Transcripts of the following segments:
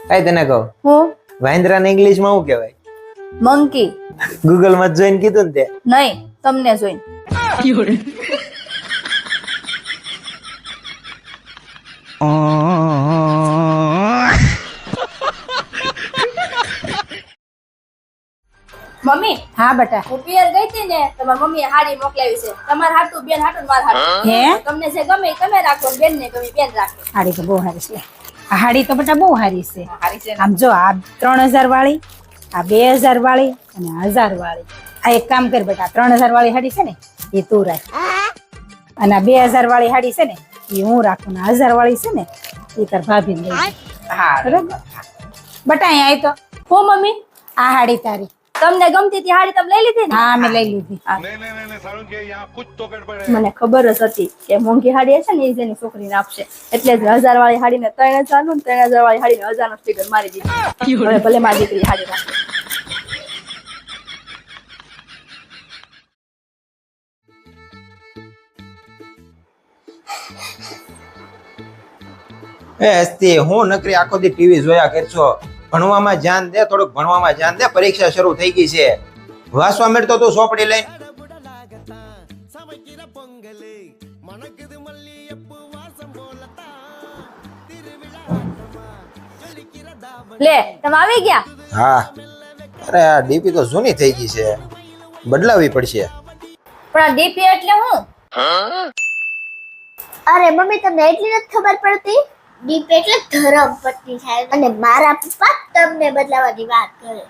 કઈ તને કહું, હું વાંદરાને ઇંગ્લિશ માં શું કહેવાય? મંકી ગૂગલ માં જોઈને કીધું ને તે. નહીં, તમને જોઈને. મમ્મી, હા બેટા. હું પિયર ગઈ હતી ને, તમારી મમ્મીએ હાડી મોકલાવી છે. તમારા હાટું બેન હાટું માર હાટું. હે? તમને જે ગમે ઈ તમે રાખો, બેન ને ગમે બેન રાખો. હાડી તો બહુ હારી છે. આ હાડી તો બેટા બહુ હારી છે. હારી છે ને? આમ જો આ 3000 વાળી, આ 2000 વાળી અને 1000 વાળી. આ એક કામ કર બેટા, 3000 વાળી હાડી છે ને એ તું રાખ, અને આ 2000 વાળી હાડી છે ને એ હું રાખું, ને 1000 વાળી છે ને એ તાર ભાભી લઈ જાય. હા બરાબર બેટા? અહીંયા આય તો હું મમ્મી, આ હાડી તારી. તમને ગમતી હતી હાડી તમે લઈ લીધી ને? હા મેં લઈ લીધી. મને ખબર જ હતી કે મોંઘી હાડી હશે ને એ જેની છોકરીને આપશે, એટલે જ 1000 વાળી હાડીને 3000 નું, 3000 વાળી હાડીને 1000 નું સ્ટીકર મારી દીધું. હવે ભલે મારી દીકરી હાડી રાખે. એ હસ્તી, હું નકરી આખો દી ટીવી જોયા કરશો. ભણવામાં ધ્યાન દે, થોડુંક ભણવામાં ધ્યાન દે. પરીક્ષા શરૂ થઈ ગઈ છે. વાંચવા માંડતો તું ચોપડી લઈને. લે, તમે આવી ગયા? હા. અરે આ ડીપી તો જૂની થઈ ગઈ છે, બદલાવી પડશે. પણ આ ડીપી એટલે હું? અરે મમ્મી, તમને એટલી નથી ખબર પડતી? દીપ એટલે ધર્મ પત્ની થાય, અને મારા પપ્પા તમને બદલાવાની વાત કરે.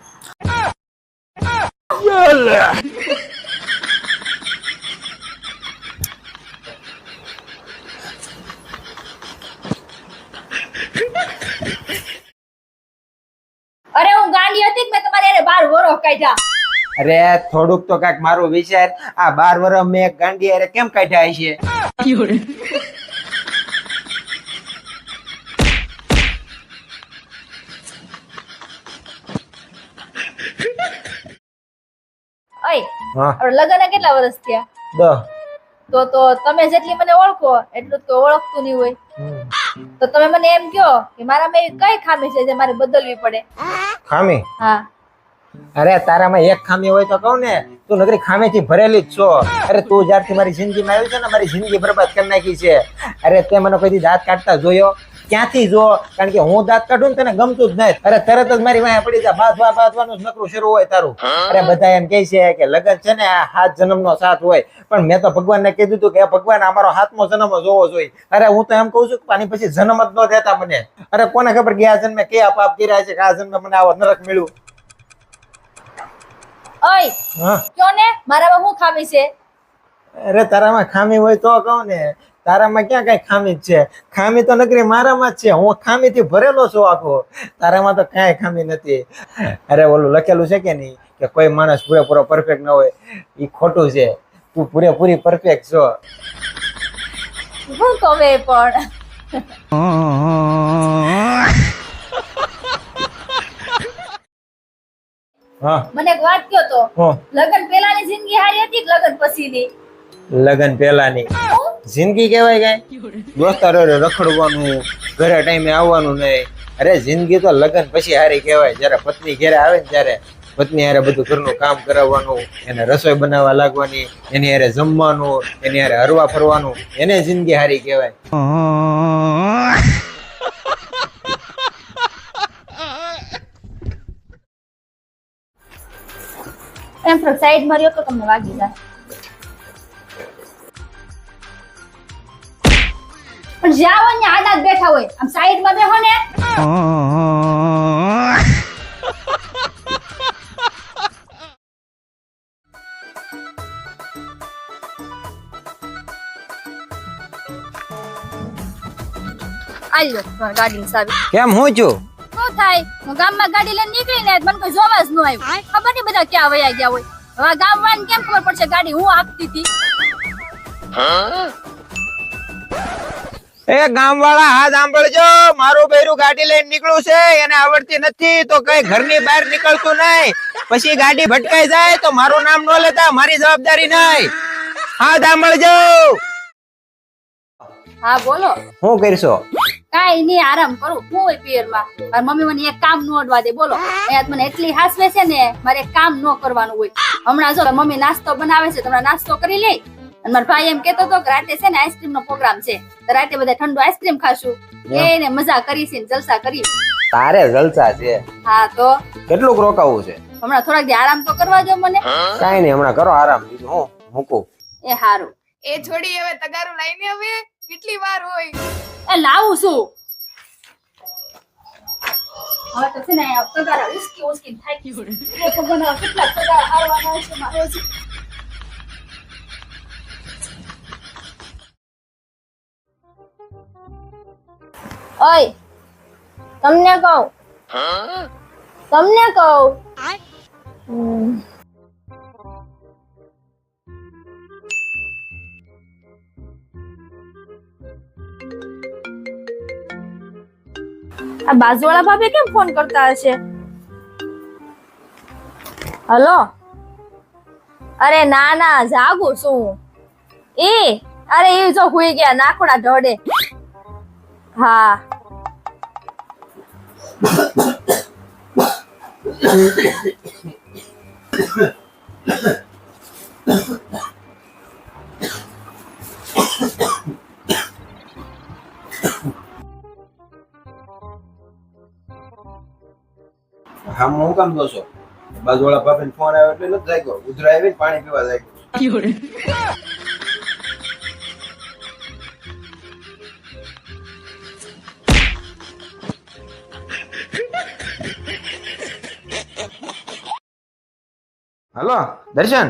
અરે હું ગાંડી હતી કે મેં તમારે એને 12 વરસ કાઢ્યા. અરે થોડુંક તો કાંઈક મારું વિચાર. આ 12 વર્ષ મેં એક ગાંડી હારે કેમ કાઢ્યા છે? ઓય, હા, આપણે લગ્ન કેટલા વર્ષ થયા? 10. તો તમે જેટલી મને ઓળખો એટલું તો ઓળખતું નહીં હોય. તો તમે મને એમ કહો કે મારામાં એવી કઈ ખામી છે જે મારે બદલવી પડે? ખામી? હા. અરે તારામાં એક ખામી હોય તો કહું ને, તું નકરી ખામીથી ભરેલી જ છો. અરે તું જ્યારથી મારી જિંદગીમાં આવી છે ને, મારી જિંદગી બરબાદ કરી નાખી છે. અરે તે મને કોઈ દી દાંત કાઢતા જોયો? ક્યાંથી જો? કારણ કે હું દાંત કાઢું ને તને ગમતું જ નહીં. અરે તરત જ મારી વાંહે પડી જા, બાંધવાનું જ નકરું શરૂ હોય તારું. અરે બધા એમ કહે છે કે લગ્ન છે ને આ 7 જન્મનો સાથ હોય, પણ મેં તો ભગવાનને કીધું હતું કે ભગવાન અમારો 7મો જન્મ જોવો જોઈએ. અરે હું તો એમ કહું છું કે આની પછી જન્મ જ ન દેતા મને. અરે કોને ખબર કે આ જન્મે કયા પાપ કર્યા છે કે આ જન્મે મને આવો નરક મળ્યું. ઓય, હા, કયો ને મારામાં શું ખામી છે? અરે તારામાં ખામી હોય તો કહું ને. તારામાં ક્યાં કઈ ખામી જ છે? ખામી તો નકરી મારામાં જ છે. હું ખામીથી ભરેલો છું આખો. તારામાં તો કાંઈ ખામી નથી. અરે ઓલું લખેલું છે કે નહીં કે કોઈ માણસ પૂરેપૂરો પરફેક્ટ ન હોય, એ ખોટું છે. તું પૂરેપૂરી પરફેક્ટ છો. હું કહે પણ હા, મને એક વાત કયો તો, હું લગ્ન પહેલાની જિંદગી હારી હતી કે લગ્ન પછીની? લગન પહેલાની જિંદગી કહેવાય કઈ? દોસ્તારો હારે રખડવાનું, ઘરે ટાઈમે આવવાનું નહીં. અરે જિંદગી તો લગન પછી હારી કહેવાય. જયારે પત્ની ઘરે આવે ને ત્યારે પત્ની હારે બધું ઘરનું કામ કરાવવાનું, એને રસોઈ બનાવવા લાગવાની, એની હારે જમવાનું, એની હારે હરવા ફરવાનું, એને જિંદગી હારી કહેવાય. એમ થોડોક સાઈડ માર્યો તો તમને વાગી જાય. પણ જ્યાં હોય ને આડા જ બેઠા હોય, આમ સાઈડ માં બેહો ને. આલ્યો તમારી ગાડીની ચાવી. કેમ હું છું? શું થાય? હું ગામમાં ગાડી લઈને નીકળીને મને કોઈ જોવા જ ન આવ્યું. ખબર નહીં બધા ક્યાં વયા ગયા હોય. હવે ગામ વાળાને કેમ ખબર પડશે ગાડી હું આપતી હતી? એ ગામવાળા હા સાંભળજો, મારું બૈરું ગાડી લઈને નીકળું છે, એને આવડતી નથી તો કઈ ઘરની બહાર નીકળતું નહીં. પછી ગાડી ભટકાઈ જાય તો મારું નામ ન લેતા, મારી જવાબદારી નહીં. હા સાંભળજો. હા બોલો. શું કરશો? કાંઈ નહીં, આરામ કરું. હું હોય પિયરમાં મારી મમ્મી મને એક કામ નો અડવા દે. બોલો, અહીંયા તો મને એટલી હાસવે છે ને, મારે એક કામ નો કરવાનું હોય. હમણાં જો મમ્મી નાસ્તો બનાવે છે, તમે નાસ્તો કરી લે. અને મારા ભાઈ એમ કેતો હતો કે રાતે છે ને આઈસ્ક્રીમ નો પ્રોગ્રામ છે, તો રાતે બધા ઠંડુ આઈસ્ક્રીમ ખાશું. એને મજા કરીશું, જલસા કરી. તારે જલસા છે. હા તો કેટલુંક રોકાવું છે? હમણાં થોડાક દી આરામ તો કરવા દો મને. કાંઈ નહીં, હમણાં કરો આરામ. બીજું હું મૂકું. એ હારું. એ છોડી હવે તગારું લઈને હવે કેટલી વાર હોય. એ લાવું છું. હવે તો છે ને તગારા ઉસકી ઉસકી થાકી ગયું. એ ભગવાન કેટલા તગારા હારવાના છે મારો છે. ઓય તમને કહું. આ બાજુવાળા ભાભી કેમ ફોન કરતા હશે? હલો. અરે ના ના, જાગું છું. અરે એ જો હુઈ ગયા નાખોડા ઢળે. હા હા, હું કામ દો છો? બાજુવાળા ભાભીને ફોન આવ્યો એટલે નથી જાગ્યો. ઉધરા આવી પાણી પીવા જાગ્યો. હલો દર્શન,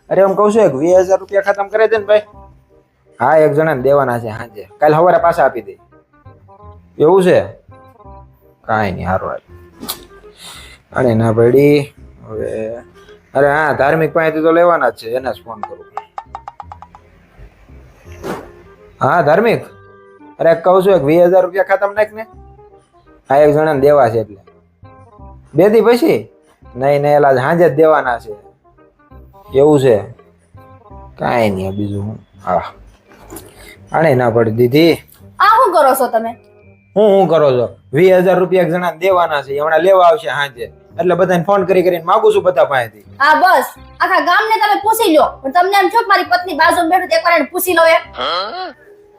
અરે હું કઉ છું એક 20,000 રૂપિયા ખતમ કરે છે ને ભાઈ. હા, એક જણાને દેવાના છે સાંજે. કાલ સવારે પાછા આપી દે. એવું છે? કાંઈ નહીં, હારું હાલ. અરે ના પડી હવે. અરે હા, ધાર્મિક પાસેથી તો લેવાના જ છે, એને જ ફોન કરું. હા ધાર્મિક, અરે કહું છું એક 20,000 રૂપિયા ખતમ નાખ ને. હા, એક જણાને દેવા છે એટલે 2 દી પછી. નહીં એલા સાંજે જ દેવાના છે. એવું છે? કાંઈ નહીં, બીજું હું. હા, આને ના પડી દીધી. આ શું કરો છો તમે? હું કરો છો? 20,000 રૂપિયા એક જણાને દેવાના છે, હમણાં લેવા આવશે સાંજે, એટલે બધાને ફોન કરીને માગું છું બધા પાસેથી. હા બસ, આખા ગામને તમે પૂછી લો. પણ તમને એમ છો કે મારી પત્ની બાજુમાં બેઠું એકવાર એને પૂછી લો.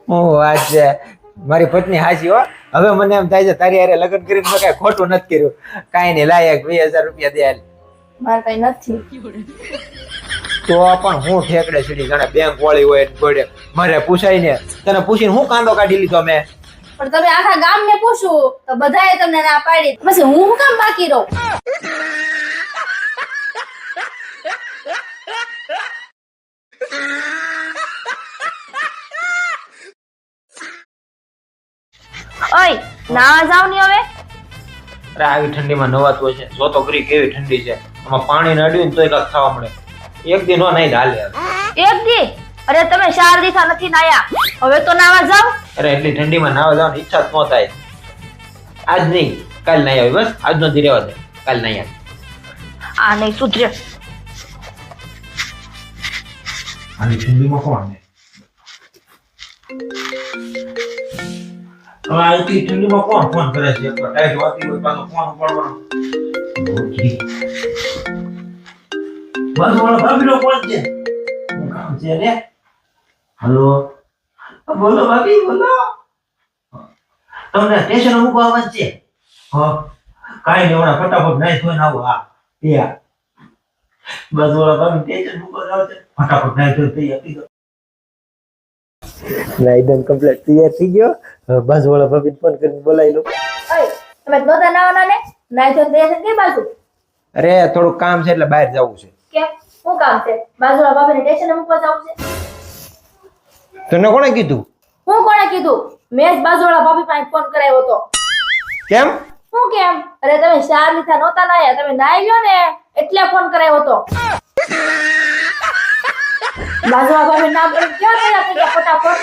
હું વાત છે, મારી પત્ની હાચી હો. હવે મને એમ થાય છે તારી હારે લગ્ન કરીને મેં કાંઈ ખોટું નથી કર્યું. કાંઈ નહીં, લાયક 20,000 રૂપિયા દે હાલ. મારે કઈ નથી. તો પણ હું ઠેકડે સીડી જાણે બેંક વાળી હોય ગોડે મારે પૂછાય ને. તને પૂછીને હું કાંદો કાઢી લીધો મેં. પણ તમે આખા ગામને પૂછું તો બધાએ તમને ના પાડી, પછી હું શું કામ બાકી રહું? ઓય નાવા જાવ ની હવે. અરે આવી ઠંડીમાં નવાતું છે. જો તો કરી કેવી ઠંડી છે. આમાં પાણી નડ્યું ને તોય કાંઈક ખાવા મળે. એક દી નો નહીં હાલે. એક દી? અરે તમે 4 દિવસ નથી નાયા, હવે તો નાવા જાવ. અરે એટલી ઠંડીમાં નાવા જવાની ઈચ્છા જ ન થાય. આજ નહીં, કાલ નહીં આવી. બસ આજનો દી રહેવા દે, કાલ નહીં આવી. આ નહીં સુધરે. આની ઠંડીમાં કોણ ને? હવે આટલી ઠંડીમાં કોણ ફોન કરે છે? એકવાર ટાઈટ વાતી હોય પાછો ફોન ઉપાડવાનો. બાજુવાળા ભાભીનો ફોન છે. શું કામ છે રે? હલો, બોલો ભાભી, બોલો. તમને સ્ટેશન મૂકવા આવવાનું છે? હા, કાંઈ નહીં, હમણાં ફટાફટ નાઈ ધોઈને આવો. હા ત્યાં બાજુવાળા ભાભી સ્ટેશન મૂકવા જાવ છે. ફટાફટ નાઈ ધોઈ તૈયાર થઈ ગયો. એકદમ કમ્પ્લીટ તૈયાર થઈ ગયો. બાજુવાળા ભાભી ફોન કરીને બોલાવી લો. ઓય તમે નહોતા નાવાના ને? નાઈ તો તૈયાર થઈ બાજુ. અરે થોડું કામ છે એટલે બહાર જવું છે. કેમ? શું કામ છે? બાજુવાળા બાબાને સ્ટેશને મૂકવા જવું છે? તને કોણે કીધું? હું કોણે કીધું? મેં જ બાજુવાળા ભાભી પાસે ફોન કરાવ્યો હતો. કેમ? શું કેમ? અરે તમે 4 લીધા નહોતા નાયા, તમે નાઈ લ્યો ને એટલે ફોન કરાવ્યો હતો. બાજુવાળા ભાભી નામ પડી ક્યાં તૈયાર થઈ ગયા ફટાફટ?